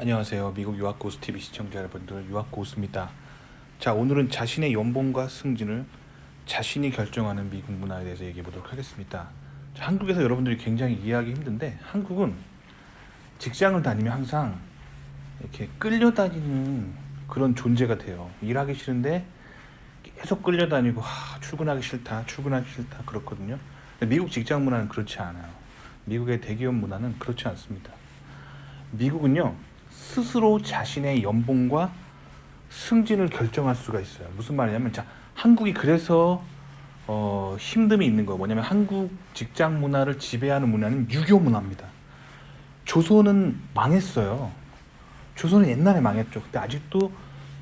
안녕하세요. 미국 유학고수 TV 시청자 여러분들, 유학고수입니다. 자, 오늘은 자신의 연봉과 승진을 자신이 결정하는 미국 문화에 대해서 얘기해 보도록 하겠습니다. 자, 한국에서 여러분들이 굉장히 이해하기 힘든데, 한국은 직장을 다니면 항상 이렇게 끌려다니는 그런 존재가 돼요. 일하기 싫은데 계속 끌려다니고, 출근하기 싫다, 출근하기 싫다 그렇거든요. 근데 미국 직장 문화는 그렇지 않아요. 미국의 대기업 문화는 그렇지 않습니다. 미국은요, 스스로 자신의 연봉과 승진을 결정할 수가 있어요. 무슨 말이냐면, 자, 한국이 그래서 힘듦이 있는 거 뭐냐면, 한국 직장 문화를 지배하는 문화는 유교 문화입니다. 조선은 망했어요. 조선은 옛날에 망했죠. 근데 아직도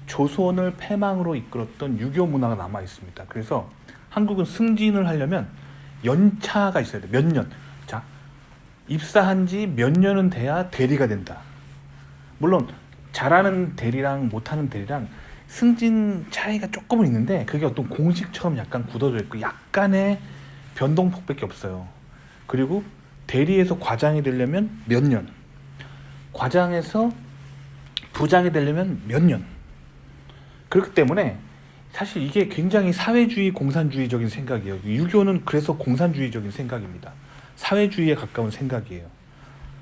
조선을 패망으로 이끌었던 유교 문화가 남아 있습니다. 그래서 한국은 승진을 하려면 연차가 있어야 돼. 몇 년. 자, 입사한 지 몇 년은 돼야 대리가 된다. 물론 잘하는 대리랑 못하는 대리랑 승진 차이가 조금은 있는데, 그게 어떤 공식처럼 약간 굳어져 있고 약간의 변동폭밖에 없어요. 그리고 대리에서 과장이 되려면 몇 년, 과장에서 부장이 되려면 몇 년. 그렇기 때문에 사실 이게 굉장히 사회주의 공산주의적인 생각이에요. 유교는 그래서 공산주의적인 생각입니다. 사회주의에 가까운 생각이에요.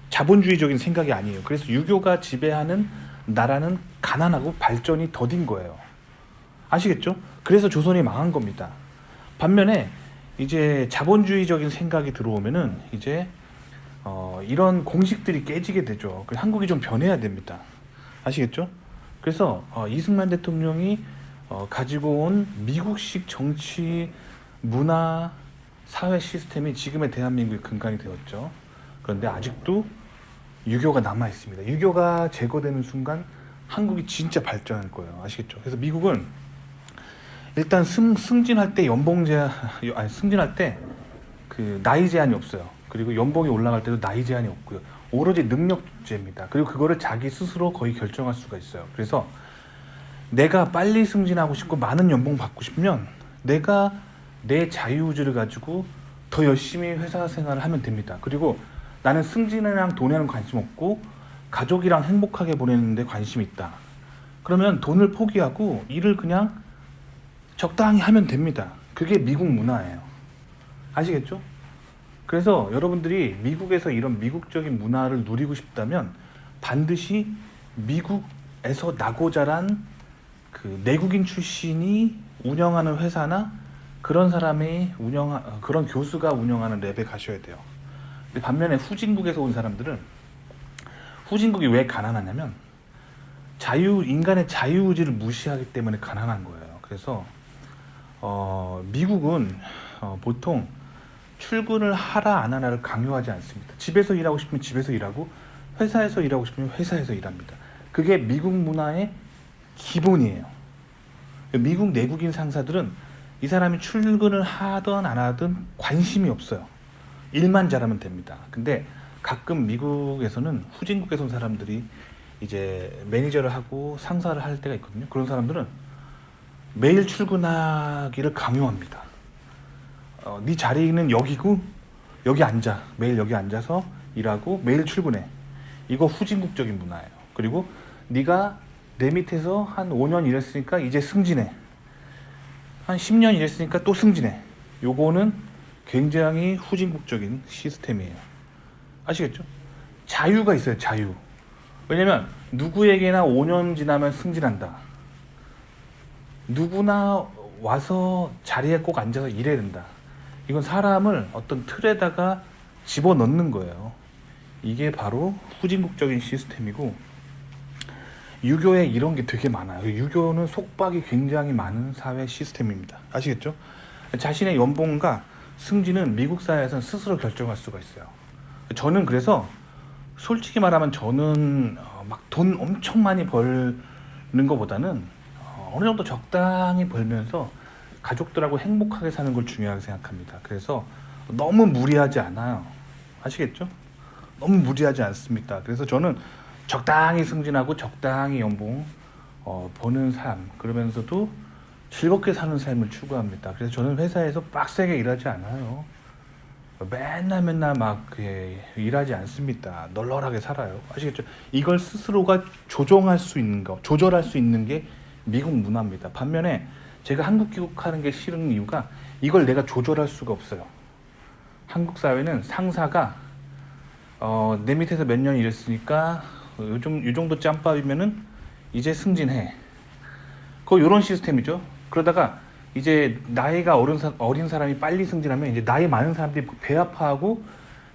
자본주의적인 생각이 아니에요. 그래서 유교가 지배하는 나라는 가난하고 발전이 더딘 거예요. 아시겠죠? 그래서 조선이 망한 겁니다. 반면에 이제 자본주의적인 생각이 들어오면은 이제 이런 공식들이 깨지게 되죠. 그래서 한국이 좀 변해야 됩니다. 아시겠죠? 그래서 이승만 대통령이 가지고 온 미국식 정치, 문화, 사회 시스템이 지금의 대한민국의 근간이 되었죠. 그런데 아직도 유교가 남아 있습니다. 유교가 제거되는 순간 한국이 진짜 발전할 거예요. 아시겠죠? 그래서 미국은 일단 승진할 때 승진할 때 그 나이 제한이 없어요. 그리고 연봉이 올라갈 때도 나이 제한이 없고요. 오로지 능력제입니다. 그리고 그거를 자기 스스로 거의 결정할 수가 있어요. 그래서 내가 빨리 승진하고 싶고 많은 연봉 받고 싶으면 내가 내 자유의지를 가지고 더 열심히 회사 생활을 하면 됩니다. 그리고 나는 승진이랑 돈에는 관심 없고 가족이랑 행복하게 보내는 데 관심이 있다. 그러면 돈을 포기하고 일을 그냥 적당히 하면 됩니다. 그게 미국 문화예요. 아시겠죠? 그래서 여러분들이 미국에서 이런 미국적인 문화를 누리고 싶다면 반드시 미국에서 나고 자란 그 내국인 출신이 운영하는 회사나 그런 사람이 그런 교수가 운영하는 랩에 가셔야 돼요. 근데 반면에 후진국에서 온 사람들은, 후진국이 왜 가난하냐면 인간의 자유의지를 무시하기 때문에 가난한 거예요. 그래서 미국은 보통 출근을 하라 안 하라를 강요하지 않습니다. 집에서 일하고 싶으면 집에서 일하고 회사에서 일하고 싶으면 회사에서 일합니다. 그게 미국 문화의 기본이에요. 미국 내국인 상사들은 이 사람이 출근을 하든 안 하든 관심이 없어요. 일만 잘하면 됩니다. 근데 가끔 미국에서는 후진국에서 온 사람들이 이제 매니저를 하고 상사를 할 때가 있거든요. 그런 사람들은 매일 출근하기를 강요합니다. 네 자리는 여기고 여기 앉아. 매일 여기 앉아서 일하고 매일 출근해. 이거 후진국적인 문화예요. 그리고 네가 내 밑에서 한 5년 일했으니까 이제 승진해. 한 10년 일했으니까 또 승진해. 요거는 굉장히 후진국적인 시스템이에요. 아시겠죠? 자유가 있어요. 자유. 왜냐면 누구에게나 5년 지나면 승진한다. 누구나 와서 자리에 꼭 앉아서 일해야 된다. 이건 사람을 어떤 틀에다가 집어넣는 거예요. 이게 바로 후진국적인 시스템이고, 유교에 이런 게 되게 많아요. 유교는 속박이 굉장히 많은 사회 시스템입니다. 아시겠죠? 자신의 연봉과 승진은 미국 사회에서는 스스로 결정할 수가 있어요. 저는 그래서 솔직히 말하면 저는 막 돈 엄청 많이 벌는 것보다는 어느 정도 적당히 벌면서 가족들하고 행복하게 사는 걸 중요하게 생각합니다. 그래서 너무 무리하지 않아요. 아시겠죠? 너무 무리하지 않습니다. 그래서 저는 적당히 승진하고 적당히 연봉 버는 삶, 그러면서도 즐겁게 사는 삶을 추구합니다. 그래서 저는 회사에서 빡세게 일하지 않아요. 맨날 막 일하지 않습니다. 널널하게 살아요. 아시겠죠? 이걸 스스로가 조정할 수 있는 거, 조절할 수 있는 게 미국 문화입니다. 반면에 제가 한국 귀국하는 게 싫은 이유가 이걸 내가 조절할 수가 없어요. 한국 사회는 상사가 내 밑에서 몇 년 일했으니까 요즘 이 정도 짬밥이면은 이제 승진해. 이런 시스템이죠. 그러다가 이제 나이가 어린 사람이 빨리 승진하면 이제 나이 많은 사람들이 배 아파하고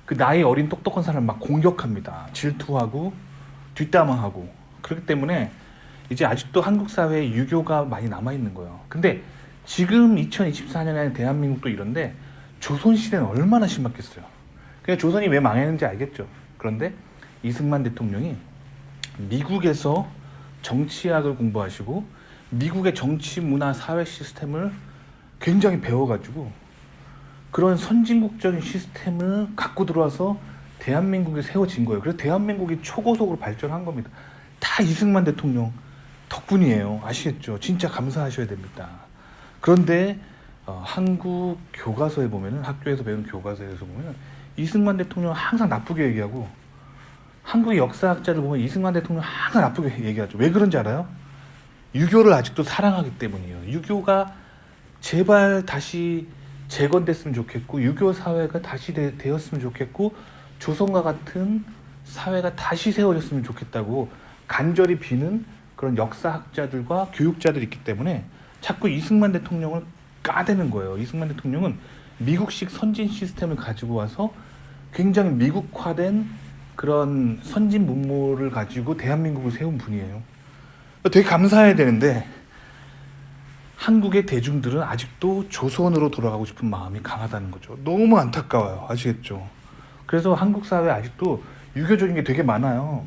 그 나이 어린 똑똑한 사람을 막 공격합니다. 질투하고 뒷담화하고. 그렇기 때문에 이제 아직도 한국 사회에 유교가 많이 남아 있는 거예요. 근데 지금 2024년에 대한민국도 이런데 조선시대는 얼마나 심했겠어요. 그냥 조선이 왜 망했는지 알겠죠. 그런데 이승만 대통령이 미국에서 정치학을 공부하시고 미국의 정치, 문화, 사회 시스템을 굉장히 배워가지고 그런 선진국적인 시스템을 갖고 들어와서 대한민국이 세워진 거예요. 그래서 대한민국이 초고속으로 발전한 겁니다. 다 이승만 대통령 덕분이에요. 아시겠죠? 진짜 감사하셔야 됩니다. 그런데 한국 교과서에 보면은, 학교에서 배운 교과서에서 보면은 이승만 대통령 항상 나쁘게 얘기하고, 한국의 역사학자들 보면 이승만 대통령 항상 나쁘게 얘기하죠. 왜 그런지 알아요? 유교를 아직도 사랑하기 때문이에요. 유교가 제발 다시 재건됐으면 좋겠고, 유교 사회가 다시 되었으면 좋겠고, 조선과 같은 사회가 다시 세워졌으면 좋겠다고 간절히 비는 그런 역사학자들과 교육자들이 있기 때문에 자꾸 이승만 대통령을 까대는 거예요. 이승만 대통령은 미국식 선진 시스템을 가지고 와서 굉장히 미국화된 그런 선진 문물을 가지고 대한민국을 세운 분이에요. 되게 감사해야 되는데 한국의 대중들은 아직도 조선으로 돌아가고 싶은 마음이 강하다는 거죠. 너무 안타까워요. 아시겠죠? 그래서 한국 사회에 아직도 유교적인 게 되게 많아요.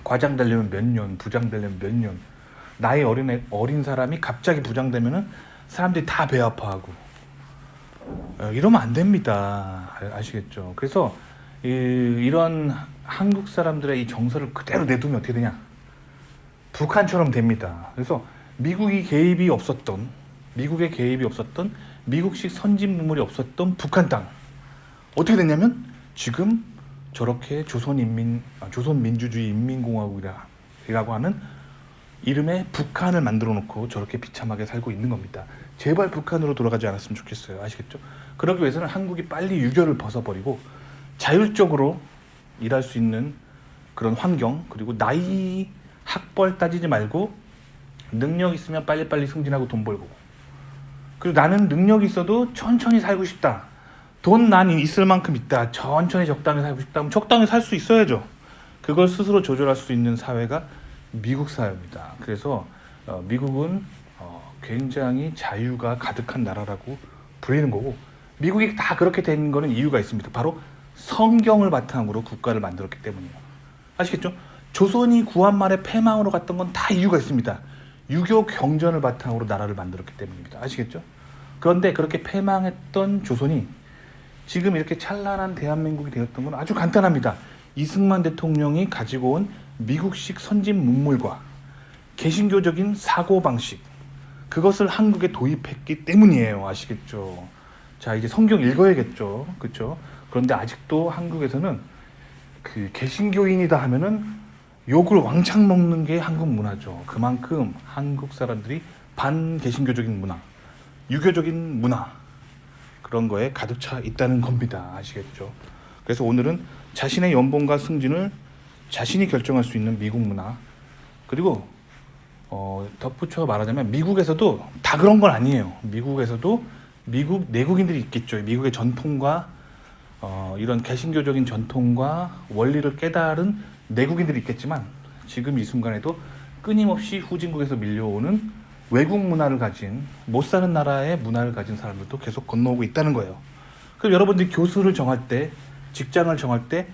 과장 되려면 몇 년, 부장 되려면 몇 년. 나이 어린 사람이 갑자기 부장 되면은 사람들이 다 배 아파하고. 이러면 안 됩니다. 아시겠죠? 그래서 이런 한국 사람들의 이 정서를 그대로 내두면 어떻게 되냐? 북한처럼 됩니다. 그래서 미국의 개입이 없었던 미국식 선진 문물이 없었던 북한 땅 어떻게 됐냐면 지금 저렇게 조선민주주의 인민공화국이라고 하는 이름의 북한을 만들어 놓고 저렇게 비참하게 살고 있는 겁니다. 제발 북한으로 돌아가지 않았으면 좋겠어요. 아시겠죠? 그러기 위해서는 한국이 빨리 유교를 벗어버리고 자율적으로 일할 수 있는 그런 환경, 그리고 나이 학벌 따지지 말고 능력 있으면 빨리빨리 승진하고 돈 벌고, 그리고 나는 능력이 있어도 천천히 살고 싶다, 돈 난 있을 만큼 있다, 천천히 적당히 살고 싶다, 그럼 적당히 살 수 있어야죠. 그걸 스스로 조절할 수 있는 사회가 미국 사회입니다. 그래서 미국은 굉장히 자유가 가득한 나라라고 불리는 거고, 미국이 다 그렇게 된 거는 이유가 있습니다. 바로 성경을 바탕으로 국가를 만들었기 때문이에요. 아시겠죠? 조선이 구한말에 패망으로 갔던 건 다 이유가 있습니다. 유교 경전을 바탕으로 나라를 만들었기 때문입니다. 아시겠죠? 그런데 그렇게 패망했던 조선이 지금 이렇게 찬란한 대한민국이 되었던 건 아주 간단합니다. 이승만 대통령이 가지고 온 미국식 선진 문물과 개신교적인 사고방식, 그것을 한국에 도입했기 때문이에요. 아시겠죠? 자, 이제 성경 읽어야겠죠. 그렇죠? 그런데 아직도 한국에서는 그 개신교인이다 하면은 욕을 왕창 먹는 게 한국 문화죠. 그만큼 한국 사람들이 반개신교적인 문화, 유교적인 문화, 그런 거에 가득 차 있다는 겁니다. 아시겠죠? 그래서 오늘은 자신의 연봉과 승진을 자신이 결정할 수 있는 미국 문화, 그리고 덧붙여 말하자면 미국에서도 다 그런 건 아니에요. 미국에서도 미국 내국인들이 있겠죠. 미국의 전통과 이런 개신교적인 전통과 원리를 깨달은 내국인들이 있겠지만 지금 이 순간에도 끊임없이 후진국에서 밀려오는 외국 문화를 가진, 못 사는 나라의 문화를 가진 사람들도 계속 건너오고 있다는 거예요. 그럼 여러분들이 교수를 정할 때, 직장을 정할 때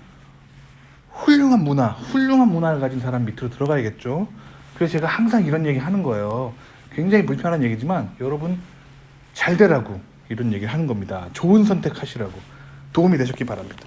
훌륭한 문화를 가진 사람 밑으로 들어가야겠죠. 그래서 제가 항상 이런 얘기 하는 거예요. 굉장히 불편한 얘기지만 여러분 잘 되라고 이런 얘기를 하는 겁니다. 좋은 선택하시라고. 도움이 되셨기 바랍니다.